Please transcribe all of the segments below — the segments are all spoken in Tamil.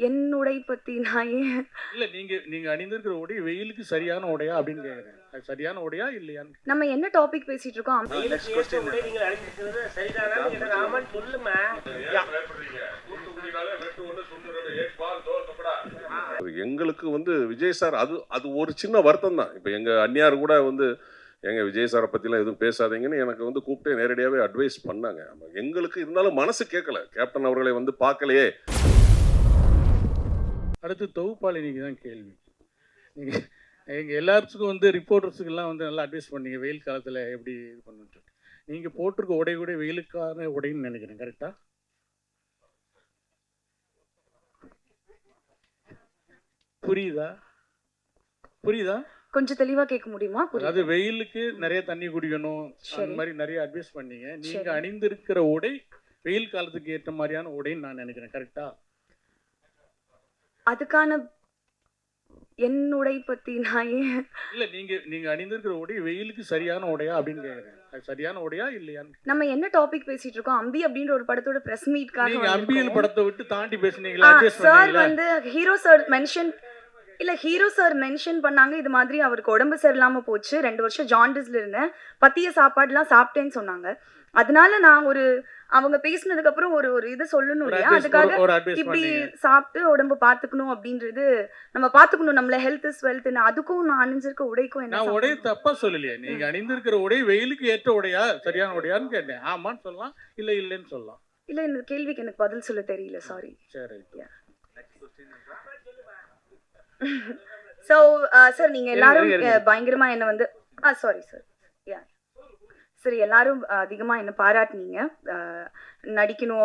என் உடை பத்தி நான் ஏன் இல்ல நீங்க அணிந்திருக்கிற உடை வெயிலுக்கு சரியான உடையா அப்படின்னு கேக்குறேன். அது சரியான உடையா இல்லையான்னு. நம்ம என்ன டாபிக் பேசிட்டு இருக்கோம்? உடை நீங்கள் அணிந்திருக்கிறது சரிதானா எனக்கு ஆமான்னு சொல்லுமா. எங்களுக்கு வந்து விஜய் சார் அது ஒரு சின்ன வருத்தம் தான். இப்போ எங்க அந்நியார் கூட வந்து எங்க விஜய் சாரை பற்றிலாம் எதுவும் பேசாதீங்கன்னு எனக்கு வந்து கூப்பிட்டு நேரடியாகவே அட்வைஸ் பண்ணாங்க. எங்களுக்கு இருந்தாலும் மனசு கேட்கல, கேப்டன் அவர்களை வந்து பார்க்கலையே. அடுத்து தொகுப்பாளினிக்கு தான் கேள்வி. நீங்கள் எங்கள் எல்லாத்துக்கும் வந்து ரிப்போர்ட்டர்ஸுக்கெல்லாம் வந்து நல்லா அட்வைஸ் பண்ணீங்க வெயில் காலத்தில் எப்படி இது பண்ணுட்டு. நீங்கள் போட்டிருக்க உடை கூட வெயிலுக்கான உடைன்னு நினைக்கிறேன், கரெக்டாக? புரியுதா? கொஞ்சம் தெளிவா கேட்க முடியுமா? அதாவது வெயிலுக்கு நிறைய தண்ணி குடிக்கணும், அந்த மாதிரி நிறைய அட்வைஸ் பண்ணீங்க. நீங்க அணிந்திருக்கிற உடை வெயில் காலத்துக்கு ஏற்ற மாதிரியான உடைன்னு நான் நினைக்கிறேன், கரெக்டா? அதுக்கான என் உடை பத்தி நான் ஏன் இல்ல நீங்க அணிந்திருக்கிற உடை வெயிலுக்கு சரியான உடையா அப்படின்னு கேக்குறேன். அது சரியான உடையா இல்லையான்னு. நம்ம என்ன டாபிக் பேசிட்டு இருக்கோம்? அம்பி அப்படின்ற ஒரு படத்தோட பிரஸ் மீட்காக நீங்க அம்பியல் படத்தை விட்டு தாண்டி பேசுனீங்களா? அட்வைஸ் சார் பண்ணீங்களா? வந்து ஹீரோ சார் மென்ஷன் பண்ணாங்க, இது மாதிரி அவருக்கு உடம்பு சரியில்லாம போச்சு, 2 வருஷம் ஜாண்டிஸ்ல இருந்தேன், பத்திய சாப்பாடுலாம் சாப்பிட்டேன்னு சொன்னாங்க. அதனால நான் அவங்க பேசினதுக்கு அப்புறம் ஒரு இது சொல்லணும் இல்லையா, அதுக்காக இப்படி சாப்பிட்டு உடம்பு பாத்துக்கணும் அப்படின்றது நம்ம பாத்துக்கணும், நம்மள ஹெல்த் இஸ் வெல்த். அதுக்கும் நான் அணிஞ்சிருக்க உடைக்கும் என்ன? நான் உடைய தப்பா சொல்லலையே. நீங்க அணிந்திருக்கிற உடை வெயிலுக்கு ஏற்ற உடையா சரியான உடையான்னு கேட்டேன். ஆமான்னு சொல்லலாம், இல்ல இல்லைன்னு சொல்லலாம். இல்ல, இந்த கேள்விக்கு எனக்கு பதில் சொல்ல தெரியல, சாரி. சரி. ஸோ சார் நீங்கள் எல்லாரும் பயங்கரமாக என்னை வந்து சாரி சார் சரி எல்லாரும் அதிகமாக என்னை பாராட்டினீங்க, நடிக்கணும்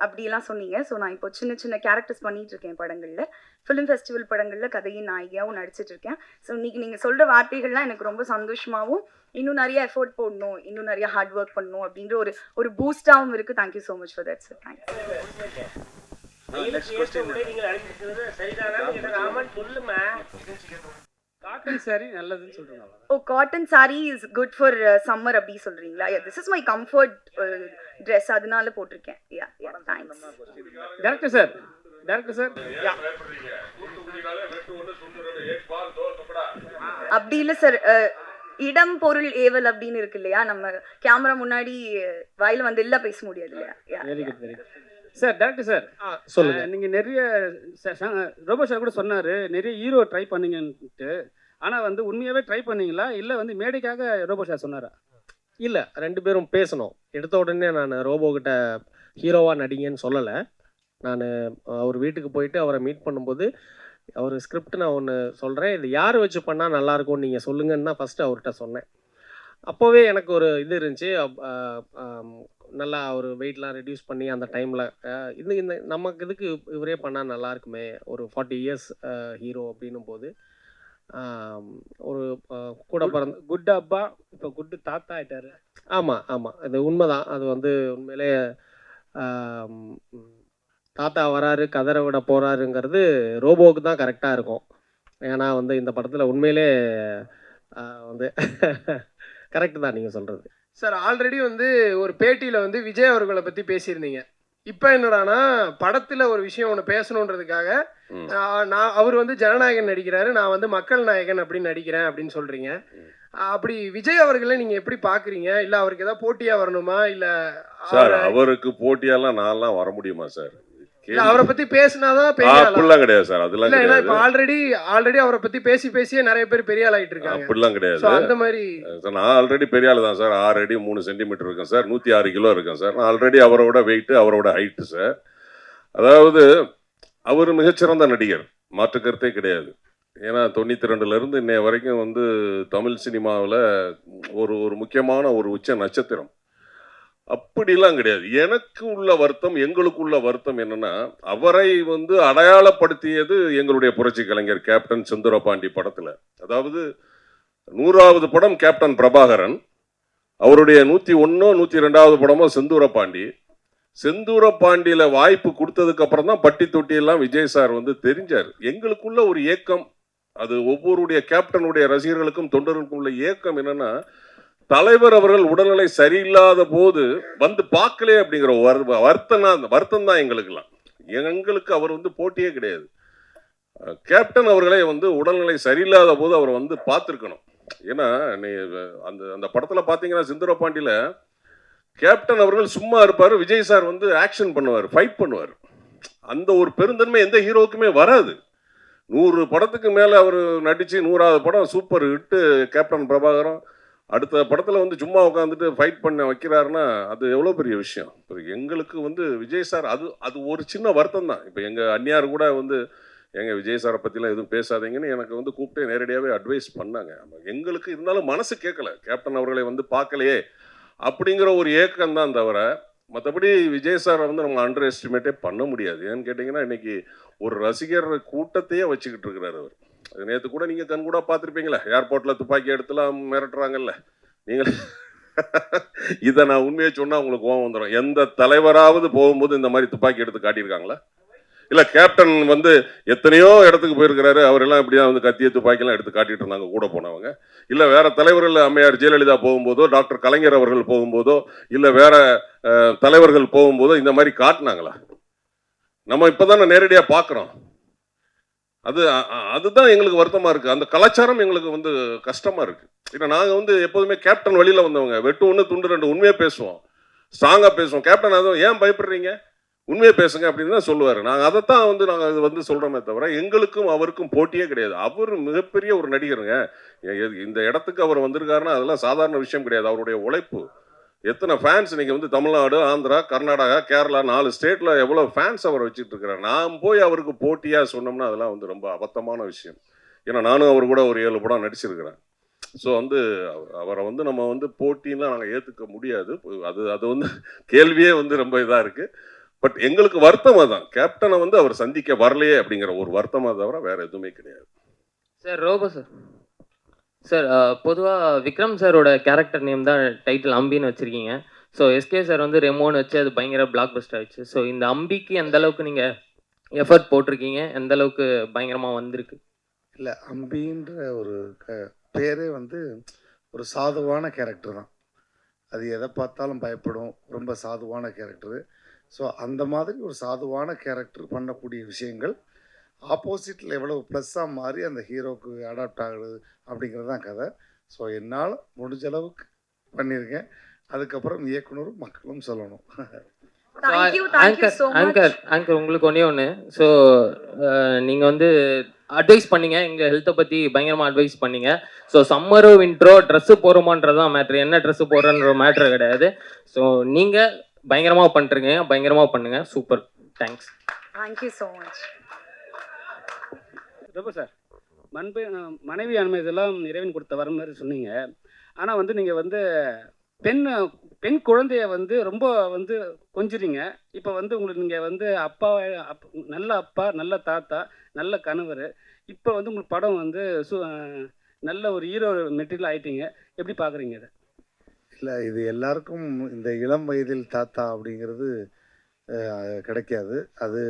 அப்படியெல்லாம் சொன்னீங்க. ஸோ நான் இப்போ சின்ன சின்ன கேரக்டர்ஸ் பண்ணிட்டு இருக்கேன் படங்களில், ஃபிலிம் ஃபெஸ்டிவல் படங்களில் கதையின் நாயகியாகவும் நடிச்சிட்டு இருக்கேன். ஸோ இன்னைக்கு நீங்கள் சொல்கிற வார்த்தைகள்லாம் எனக்கு ரொம்ப சந்தோஷமாகவும், இன்னும் நிறைய எஃபோர்ட் போடணும், இன்னும் நிறைய ஹார்ட் ஒர்க் பண்ணணும் அப்படின்ற ஒரு பூஸ்டாகவும் இருக்குது. Thank you so much for that sir. Thanks. Cotton sari நல்லதுன்னு சொல்றீங்க. Oh, cotton sari is good for summer அப்படி சொல்றீங்களா? This is my comfort dress, அதனால போட்டிருக்கேன். தேங்க்ஸ். டைரக்டர் சார் அப்படி இல்லை சார், இடம் பொருள் ஏவல் அப்படின்னு இருக்கு இல்லையா, நம்ம கேமரா முன்னாடி வாயில வந்து எல்லாம் பேச முடியாது இல்லையா? Very good sir. Director sir சொல்லுங்க. நீங்க நிறைய ரோபோ சார் கூட சொன்னாரு நிறைய ஹீரோ ட்ரை பண்ணீங்கன்ட்டு. ஆனா வந்து உண்மையாவே ட்ரை பண்ணீங்களா இல்ல வந்து மேடைக்காக ரோபோ சார் சொன்னாரா? இல்லை, 2 பேரும் பேசணும். எடுத்த உடனே நான் ரோபோ கிட்ட ஹீரோவாக நடிங்கன்னு சொல்லலை. நான் அவர் வீட்டுக்கு போயிட்டு அவரை மீட் பண்ணும்போது அவர் ஸ்கிரிப்ட் நான் ஒன்று சொல்கிறேன், இது யார் வச்சு பண்ணால் நல்லாயிருக்கும்னு நீங்கள் சொல்லுங்கன்னு தான் ஃபஸ்ட்டு அவர்கிட்ட சொன்னேன். அப்போவே எனக்கு ஒரு இது இருந்துச்சு, நல்லா ஒரு வெயிட்லாம் ரெடியூஸ் பண்ணி அந்த டைமில் இந்த நமக்கு இதுக்கு இவரே பண்ணால் நல்லா இருக்குமே, ஒரு 40 இயர்ஸ் ஹீரோ அப்படின்னும் போது ஒரு கூட பிறந்த குட் அப்பா இப்போ குட் தாத்தா ஆயிட்டாரு. ஆமாம், அது உண்மைதான். அது வந்து உண்மையிலே தாத்தா வராரு கதரை விட போகிறாருங்கிறது ரோபோவுக்கு தான் கரெக்டாக இருக்கும். ஏன்னா வந்து இந்த படத்தில் உண்மையிலே வந்து கரெக்டு தான் நீங்கள் சொல்கிறது சார். ஆல்ரெடி வந்து ஒரு பேட்டியில் வந்து விஜய் அவர்களை பற்றி பேசியிருந்தீங்க. இப்போ என்னடானா படத்தில் ஒரு விஷயம் ஒன்று பேசணுன்றதுக்காக அவர் வந்து ஜனநாயகன் நடிக்கிறாரு, நான் வந்து மக்கள் நாயகன் அப்படின்னு நடிக்கிறேன் அப்படின்னு சொல்கிறீங்க. அப்படி விஜய் அவர்களை நீங்கள் எப்படி பார்க்குறீங்க? இல்லை அவருக்கு ஏதாவது போட்டியாக வரணுமா? இல்லை சார் அவருக்கு போட்டியாலாம் நான்லாம் வர முடியுமா சார்? அவரை பத்தி பேசினாதான் அப்படிலாம் கிடையாது சார். அதெல்லாம் இல்ல, இப்ப ஆல்ரெடி அவரை பத்தி பேசியே நிறைய பேர் பெரிய ஆள் ஆயிட்டு இருக்காங்க. அப்படிலாம் கிடையாது. அந்த மாதிரி நான் ஆல்ரெடி பெரிய ஆள் தான் சார். 6 அடி 3 சென்டிமீட்டர் இருக்கேன் சார், 106 கிலோ இருக்கேன் சார். நான் ஆல்ரெடி அவரோட வெயிட் அவரோட ஹைட்டு சார். அதாவது அவர் மிகச்சிறந்த நடிகர், மாற்று கருத்தே கிடையாது. ஏன்னா 92ல இருந்து இன்னைய வரைக்கும் வந்து தமிழ் சினிமாவில் ஒரு முக்கியமான ஒரு உச்ச நட்சத்திரம். அப்படிலாம் கிடையாது. எனக்கு உள்ள வருத்தம், எங்களுக்குள்ள வருத்தம் என்னன்னா, அவரை வந்து அடையாளப்படுத்தியது எங்களுடைய புரட்சி கலைஞர் கேப்டன் செந்தூரபாண்டி படத்துல. அதாவது 100வது படம் கேப்டன் பிரபாகரன், அவருடைய 101 102வது படமும் செந்தூரபாண்டி. செந்தூரபாண்டியில வாய்ப்பு கொடுத்ததுக்கு அப்புறம் தான் பட்டி தொட்டி எல்லாம் விஜய் சார் வந்து தெரிஞ்சார். எங்களுக்குள்ள ஒரு ஏக்கம், அது ஒவ்வொருடைய கேப்டனுடைய ரசிகர்களுக்கும் தொண்டர்களுக்கும் உள்ள ஏக்கம் என்னன்னா, தலைவர் அவர்கள் உடல்நிலை சரியில்லாத போது வந்து பார்க்கலே அப்படிங்கிற வருத்தம் தான் எங்களுக்குலாம். எங்களுக்கு அவர் வந்து போட்டியே கிடையாது. கேப்டன் அவர்களே வந்து உடல்நிலை சரியில்லாத போது அவர் வந்து பார்த்துருக்கணும். ஏன்னா நீ அந்த அந்த படத்தில் பார்த்தீங்கன்னா சிந்தூரபாண்டியில் கேப்டன் அவர்கள் சும்மா இருப்பார், விஜய் சார் வந்து ஆக்ஷன் பண்ணுவார், ஃபைட் பண்ணுவார். அந்த ஒரு பெருந்தன்மை எந்த ஹீரோவுக்குமே வராது. 100 படத்துக்கு மேலே அவர் நடித்து 100வது படம் சூப்பர் ஹிட்டு கேப்டன் பிரபாகரன். அடுத்த படத்தில் வந்து சும்மா உட்காந்துட்டு ஃபைட் பண்ண வைக்கிறாருன்னா அது எவ்வளோ பெரிய விஷயம். இப்போ எங்களுக்கு வந்து விஜய் சார் அது ஒரு சின்ன வருத்தம் தான். இப்போ எங்கள் அந்நியார் கூட வந்து எங்கள் விஜய் சாரை பற்றிலாம் எதுவும் பேசாதீங்கன்னு எனக்கு வந்து கூப்பிட்டு நேரடியாகவே அட்வைஸ் பண்ணாங்க. எங்களுக்கு இருந்தாலும் மனசு கேட்கல, கேப்டன் அவர்களை வந்து பார்க்கலையே அப்படிங்கிற ஒரு ஏக்கம் தான் தவிர மற்றபடி விஜய் சாரை வந்து நம்ம அண்டர் எஸ்டிமேட்டே பண்ண முடியாது. ஏன்னு கேட்டிங்கன்னா இன்றைக்கி ஒரு ரசிகர் கூட்டத்தையே வச்சுக்கிட்டு இருக்கிறார் அவர். அது நேற்று கூட நீங்கள் கண் கூட பார்த்துருப்பீங்களே, ஏர்போர்ட்டில் துப்பாக்கி எடுத்துலாம் மிரட்டுறாங்கல்ல. நீங்கள் இதை நான் உண்மையை சொன்னால் உங்களுக்கு கோவம் வந்துடும். எந்த தலைவராவது போகும்போது இந்த மாதிரி துப்பாக்கி எடுத்து காட்டியிருக்காங்களா? இல்லை கேப்டன் வந்து எத்தனையோ இடத்துக்கு போயிருக்கிறாரு, அவரெல்லாம் இப்படிதான் வந்து கத்திய துப்பாக்கிலாம் எடுத்து காட்டிட்டு இருந்தாங்க கூட போனவங்க. இல்லை வேற தலைவர்கள் அம்மையார் ஜெயலலிதா போகும்போதோ, டாக்டர் கலைஞர் அவர்கள் போகும்போதோ, இல்லை வேற தலைவர்கள் போகும்போதோ இந்த மாதிரி காட்டினாங்களா? நம்ம இப்போதானே நேரடியாக பார்க்குறோம். அதுதான் எங்களுக்கு வருத்தமாக இருக்குது. அந்த கலாச்சாரம் எங்களுக்கு வந்து கஷ்டமாக இருக்குது. ஏன்னா நாங்கள் வந்து எப்போதுமே கேப்டன் வழியில் வந்தவங்க, வெட்டு ஒன்று துண்டு ரெண்டு, உண்மையாக பேசுவோம், ஸ்ட்ராங்காக பேசுவோம். கேப்டன் அதுவும் ஏன் பயப்படுறீங்க, உண்மையை பேசுங்க அப்படின்னு தான் சொல்லுவார். நாங்கள் அதைத்தான் வந்து நாங்கள் அது வந்து சொல்கிறோமே தவிர எங்களுக்கும் அவருக்கும் போட்டியே கிடையாது. அவர் மிகப்பெரிய ஒரு நடிகருங்க. இந்த இடத்துக்கு அவர் வந்திருக்காருன்னா அதெல்லாம் சாதாரண விஷயம் கிடையாது. அவருடைய உழைப்பு, எத்தனை ஃபேன்ஸ் இன்றைக்கி வந்து தமிழ்நாடு, ஆந்திரா, கர்நாடகா, கேரளா 4 ஸ்டேட்டில் எவ்வளோ ஃபேன்ஸ் அவரை வச்சுட்டு இருக்கிறார். நான் போய் அவருக்கு போட்டியாக சொன்னோம்னா அதெல்லாம் வந்து ரொம்ப அபத்தமான விஷயம். ஏன்னா நானும் அவர் கூட ஒரு 7 படம் நடிச்சிருக்கிறேன். ஸோ வந்து அவரை வந்து நம்ம வந்து போட்டின்லாம் நாங்கள் ஏற்றுக்க முடியாது. அது வந்து கேள்வியே வந்து ரொம்ப இதாக இருக்குது. பட் எங்களுக்கு வருத்தமாக தான் கேப்டனை வந்து அவர் சந்திக்க வரலையே அப்படிங்கிற ஒரு வருத்தமாக தவிர வேறு எதுவுமே கிடையாது. சார் ரோபோ சார் பொதுவாக விக்ரம் சாரோட கேரக்டர் நேம் தான் டைட்டில் அம்பின்னு வச்சுருக்கீங்க. ஸோ எஸ்கே சார் வந்து ரெமோன்னு வச்சு அது பயங்கர பிளாக் பஸ்டர் ஆயிடுச்சு. ஸோ இந்த அம்பிக்கு எந்த அளவுக்கு நீங்கள் எஃபர்ட் போட்டிருக்கீங்க, எந்த அளவுக்கு பயங்கரமாக வந்திருக்கு? இல்லை, அம்பின்ற ஒரு பேரே வந்து ஒரு சாதுவான கேரக்டர் தான். அது எதை பார்த்தாலும் பயப்படும், ரொம்ப சாதுவான கேரக்டரு. ஸோ அந்த மாதிரி ஒரு சாதுவான கேரக்டர் பண்ணக்கூடிய விஷயங்கள் ஆப்போசிட்டில் எவ்வளோ ப்ளஸ்ஸாக மாறி அந்த ஹீரோவுக்கு அடாப்ட் ஆகுது அப்படிங்கிறது தான் கதை. ஸோ என்னால் முடிஞ்ச அளவுக்கு பண்ணியிருக்கேன். அதுக்கப்புறம் இயக்குனரும் மக்களும் சொல்லணும். ஆங்கர் உங்களுக்கு ஒன்று. ஸோ நீங்கள் வந்து அட்வைஸ் பண்ணீங்க, எங்கள் ஹெல்த்தை பற்றி பயங்கரமாக அட்வைஸ் பண்ணீங்க. ஸோ சம்மரோ வின்ட்ரோ ட்ரெஸ்ஸு போகிறோமான்றது தான் மேட்ரு, என்ன ட்ரெஸ்ஸு போடுறன்ற மேட்ரு கிடையாது. ஸோ நீங்கள் பயங்கரமாக பண்ணுறீங்க, பயங்கரமாக பண்ணுங்க. Super, thanks. Thank you so much. ரொம்ப சார், மனைவி அனுமதி இதெல்லாம் இறைவன் கொடுத்த வர மாதிரி சொன்னீங்க. ஆனால் வந்து நீங்கள் வந்து பெண் குழந்தைய வந்து ரொம்ப வந்து கொஞ்சுறீங்க. இப்போ வந்து உங்களுக்கு நீங்கள் வந்து நல்ல அப்பா, நல்ல தாத்தா, நல்ல கணவர். இப்போ வந்து உங்களுக்கு படம் வந்து நல்ல ஒரு ஹீரோ மெட்டீரியல் ஆகிட்டீங்க. எப்படி பார்க்குறீங்க இதை? இல்லை, இது எல்லாருக்கும் இந்த இளம் வயதில் தாத்தா அப்படிங்கிறது கிடைக்காது. அது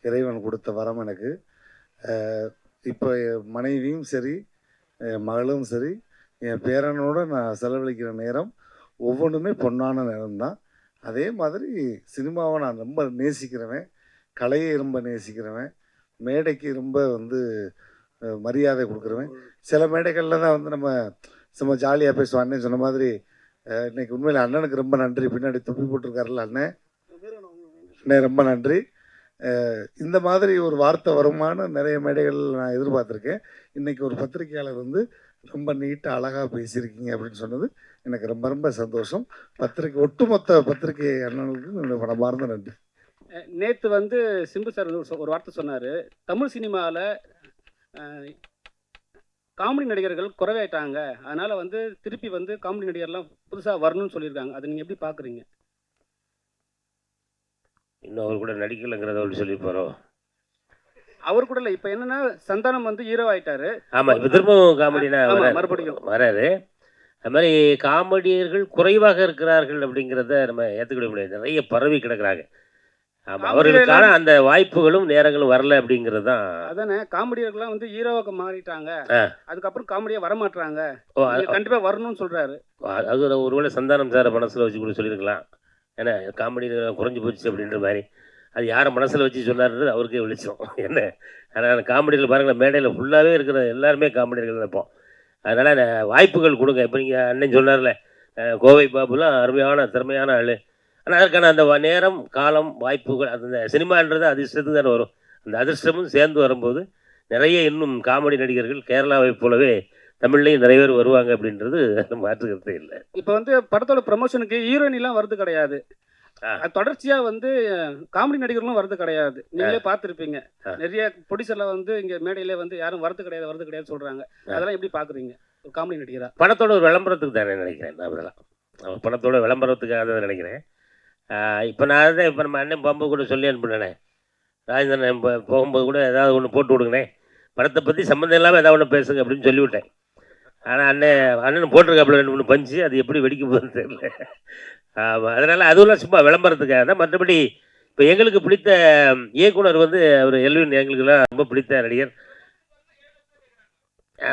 இறைவன் கொடுத்த வரம் எனக்கு. இப்போ மனைவியும் சரி, மகளும் சரி, என் பேரனோடு நான் செலவழிக்கிற நேரம் ஒவ்வொன்றுமே பொன்னான நேரம்தான். அதே மாதிரி சினிமாவை நான் ரொம்ப நேசிக்கிறவன், கலையை ரொம்ப நேசிக்கிறவன், மேடைக்கு ரொம்ப வந்து மரியாதை கொடுக்குறவன். சில மேடைகளில் தான் வந்து நம்ம சும்மா ஜாலியாக பேசுவோம். அண்ணன் சொன்ன மாதிரி இன்னைக்கு உண்மையில் அண்ணனுக்கு ரொம்ப நன்றி. பின்னாடி தொப்பி போட்டிருக்காருல்ல அண்ணன், ரொம்ப நன்றி. இந்த மாதிரி ஒரு வார்த்தை வருமானு நிறைய மேடைகள் நான் எதிர்பார்த்துருக்கேன். இன்றைக்கி ஒரு பத்திரிகையாளர் வந்து ரொம்ப நீட்டாக அழகாக பேசியிருக்கீங்க அப்படின்னு சொன்னது எனக்கு ரொம்ப ரொம்ப சந்தோஷம். ஒட்டுமொத்த பத்திரிகை அண்ணனுக்கு மனமார்ந்த நன்றி. நேற்று வந்து சிம்பு சார் வந்து ஒரு வார்த்தை சொன்னார், தமிழ் சினிமாவில் காமெடி நடிகர்கள் குறைவாயிட்டாங்க, அதனால் வந்து திருப்பி வந்து காமெடி நடிகர்லாம் புதுசாக வரணும்னு சொல்லியிருக்காங்க. அதை நீங்கள் எப்படி பார்க்குறீங்க? இன்னும் அவர் கூட நடிக்கலைங்கிறத அவர் சொல்லியிருப்பாரோ? அவர் கூட இல்லை, இப்போ என்னன்னா சந்தானம் வந்து ஹீரோ ஆகிட்டாரு. ஆமாம், இப்போ திரும்பவும் காமெடினா மறுபடியும் வராரு. அது மாதிரி காமெடியர்கள் குறைவாக இருக்கிறார்கள் அப்படிங்கிறத நம்ம ஏற்றுக்கிட முடியாது. நிறைய பரவி கிடக்குறாங்க. ஆமாம், அவர்களுக்கான அந்த வாய்ப்புகளும் நேரங்களும் வரல அப்படிங்கிறது தான். அதானே, காமெடியர்கள்லாம் வந்து ஹீரோவாக மாறிட்டாங்க, அதுக்கப்புறம் காமெடியாக வரமாட்டாங்க, கண்டிப்பாக வரணும்னு சொல்கிறாரு. அது ஒருவேளை சந்தானம் சாரை மனசில் வச்சு கூட சொல்லியிருக்கலாம். ஏன்னா காமெடி குறைஞ்சி போச்சு அப்படின்ற மாதிரி. அது யாரை மனசில் வச்சு சொன்னார்ன்றது அவருக்கே வெளிச்சம் என்ன. ஆனால் காமெடியில் பாருங்களேன், மேடையில் ஃபுல்லாகவே இருக்கிற எல்லாருமே காமெடிகள் நினைப்போம். அதனால் வாய்ப்புகள் கொடுங்க. இப்போ நீங்கள் அண்ணன் சொன்னார்ல, கோவை பாபுலாம் அருமையான திறமையான ஆள். ஆனால் அதற்கான அந்த நேரம், காலம், வாய்ப்புகள், அந்த சினிமான்றது அதிர்ஷ்டத்துக்கு தானே வரும். அந்த அதிர்ஷ்டமும் சேர்ந்து வரும்போது நிறைய இன்னும் காமெடி நடிகர்கள் கேரளாவை போலவே தமிழ்லையும் நிறைய பேர் வருவாங்க அப்படின்றது மாற்றுக்கிறதே இல்லை. இப்போ வந்து படத்தோட ப்ரமோஷனுக்கு ஹீரோயின்லாம் வருது கிடையாது, தொடர்ச்சியாக வந்து காமெடி நடிகர்களும் வரது கிடையாது. நீங்களே பார்த்துருப்பீங்க, நிறைய ப்ரொடியூசரில் வந்து இங்கே மேடையிலே வந்து யாரும் வரது கிடையாது சொல்கிறாங்க. அதெல்லாம் எப்படி பார்க்குறீங்க ஒரு காமெடி நடிகராக? படத்தோட ஒரு விளம்பரத்துக்கு தானே நினைக்கிறேன் நான். அதெல்லாம் படத்தோட விளம்பரத்துக்காக தான் நினைக்கிறேன். இப்போ நான் தான் இப்போ நம்ம அண்ணன் பம்பு கூட சொல்லி அனுப்பினேனே, ராஜேந்திரன் இப்போ போகும்போது கூட ஏதாவது ஒன்று போட்டு விடுங்கண்ணே, படத்தை பற்றி சம்மந்தம் இல்லாமல் ஏதாவது ஒன்று பேசுங்க அப்படின்னு சொல்லிவிட்டேன். ஆனால் அண்ணன் போட்டிருக்காப்புல 2 3 பஞ்சு, அது எப்படி வெடிக்க போகுதுன்னு தெரியல. ஆமாம், அதனால் அதுவெல்லாம் சும்மா விளம்பரத்துக்காக தான். மற்றபடி இப்போ எங்களுக்கு பிடித்த இயக்குனர் வந்து அவர் எல்வின், எங்களுக்கெல்லாம் ரொம்ப பிடித்த நடிகர்.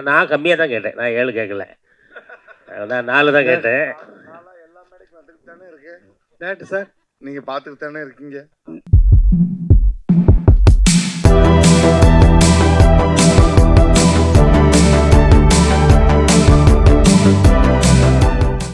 நான் கம்மியாக தான் கேட்டேன், நான் 7 கேட்கல, நான் 4 தான் கேட்டேன். எல்லா மேடைக்கும் வந்துட்டு தானே இருக்கு டேரக்டர் சார், நீங்கள் பார்த்துட்டு தானே இருக்கீங்க.